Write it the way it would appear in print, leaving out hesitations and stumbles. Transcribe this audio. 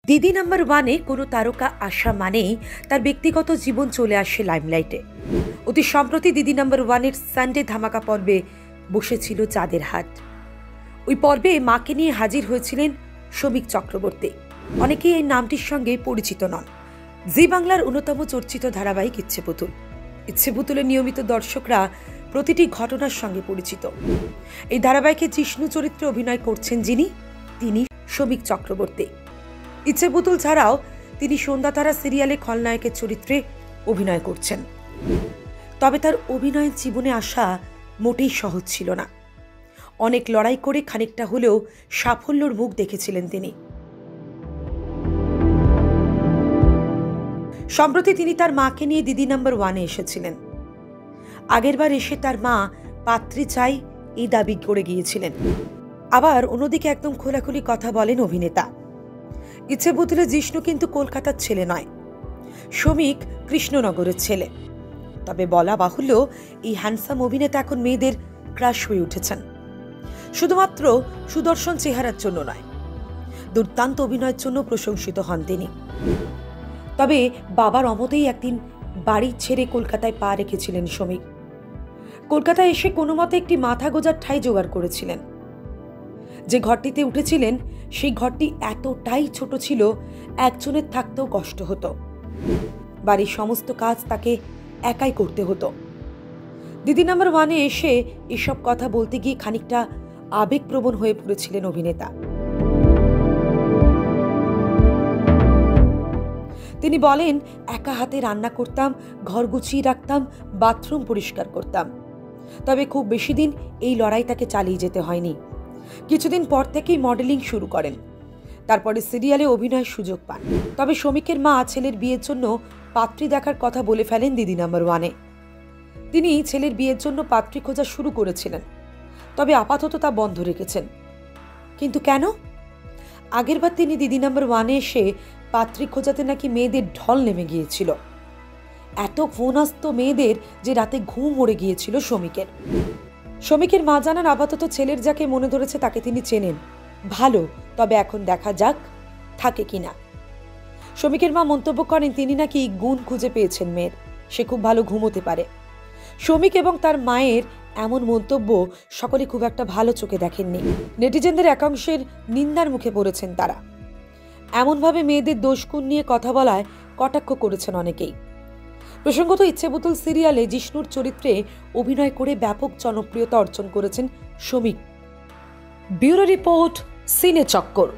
দিদি নাম্বার ওয়ানে কোনো তারকা আসা মানেই তার ব্যক্তিগত জীবন চলে আসে লাইমলাইটে। অতি সম্প্রতি দিদি নাম্বার ওয়ানের সানডে ধামাকা পর্বে বসেছিল চাঁদের হাট। ওই পর্বে মাকে নিয়ে হাজির হয়েছিলেন শমিক চক্রবর্তী। অনেকেই এই নামটির সঙ্গে পরিচিত নন। জি বাংলার অন্যতম চর্চিত ধারাবাহিক ইচ্ছে পুতুল। ইচ্ছে পুতুলের নিয়মিত দর্শকরা প্রতিটি ঘটনার সঙ্গে পরিচিত। এই ধারাবাহিকে জিষ্ণু চরিত্রে অভিনয় করছেন তিনি শমিক চক্রবর্তী। ইচ্ছে পুতুল ছাড়াও তিনি সন্ধ্যাতারা সিরিয়ালে খলনায়কের চরিত্রে অভিনয় করছেন। তবে তার অভিনয়ের জীবনে আসা মোটেই সহজ ছিল না। অনেক লড়াই করে খানিকটা হলেও সাফল্যর মুখ দেখেছিলেন তিনি। সম্প্রতি তিনি তার মাকে নিয়ে দিদি নাম্বার ওয়ানে এসেছিলেন। আগেরবার এসে তার মা পাত্রী চাই এই দাবি করে গিয়েছিলেন। আবার অন্যদিকে একদম খোলাখুলি কথা বলেন অভিনেতা। ইচ্ছে পুতুলে জিষ্ণু কিন্তু কলকাতার ছেলে নয়, শমিক কৃষ্ণনগরের ছেলে। তবে বলা বাহুল্য, এই হ্যান্ডসাম অভিনেতা এখন মেয়েদের ক্রাশ হয়ে উঠেছেন। শুধুমাত্র সুদর্শন চেহারার জন্য নয়, দুর্দান্ত অভিনয়ের জন্য প্রশংসিত হন তিনি। তবে বাবার অমতেই একদিন বাড়ি ছেড়ে কলকাতায় পা রেখেছিলেন শমিক। কলকাতায় এসে কোনো মতে একটি মাথা গোজার ঠাঁই জোগাড় করেছিলেন। যে ঘরটিতে উঠেছিলেন সেই ঘরটি এতটাই ছোট ছিল, একজনের থাকতেও কষ্ট হতো। বাড়ির সমস্ত কাজ তাকে একাই করতে হতো। দিদি নাম্বার ওয়ানে এসে এসব কথা বলতে গিয়ে খানিকটা আবেগপ্রবণ হয়ে পড়েছিলেন অভিনেতা। তিনি বলেন, একা হাতে রান্না করতাম, ঘর গুছিয়ে রাখতাম, বাথরুম পরিষ্কার করতাম। তবে খুব বেশি দিন এই লড়াই তাকে চালিয়ে যেতে হয়নি। কিছুদিন পর থেকেই মডেলিং শুরু করেন। তারপরে সিরিয়ালে অভিনয়ের সুযোগ পান। তবে শমিকের মা ছেলের বিয়ের জন্য পাত্রী দেখার কথা বলে ফেলেন দিদি নাম্বার ওয়ানে। তিনি ছেলের বিয়ের জন্য পাত্রী খোঁজা শুরু করেছিলেন, তবে আপাতত তা বন্ধ রেখেছেন। কিন্তু কেন? আগেরবার তিনি দিদি নাম্বার ওয়ানে এসে পাত্রী খোঁজাতে নাকি মেয়েদের ঢল নেমে গিয়েছিল। এত ফোন আসতো মেয়েদের যে রাতে ঘুম উড়ে গিয়েছিল শমিকের। শমিকের মা জানান, আপাতত ছেলের যাকে মনে ধরেছে তাকে তিনি চেনেন ভালো, তবে এখন দেখা যাক থাকে কিনা। শমিকের মা মন্তব্য করেন, তিনি নাকি গুণ খুঁজে পেয়েছেন মেয়ের, সে খুব ভালো ঘুমোতে পারে। শমিক এবং তার মায়ের এমন মন্তব্য সকলে খুব একটা ভালো চোখে দেখেননি। নেটিজেনদের একাংশের নিন্দার মুখে পড়েছেন তারা। এমনভাবে মেয়েদের দোষগুণ নিয়ে কথা বলায় কটাক্ষ করেছেন অনেকেই। প্রসঙ্গত, ইচ্ছে পুতুল সিরিয়ালে জিষ্ণুর চরিত্রে অভিনয় করে ব্যাপক জনপ্রিয়তা অর্জন করেছেন শমিক। ব্যুরো রিপোর্ট, সিনে চক্কর।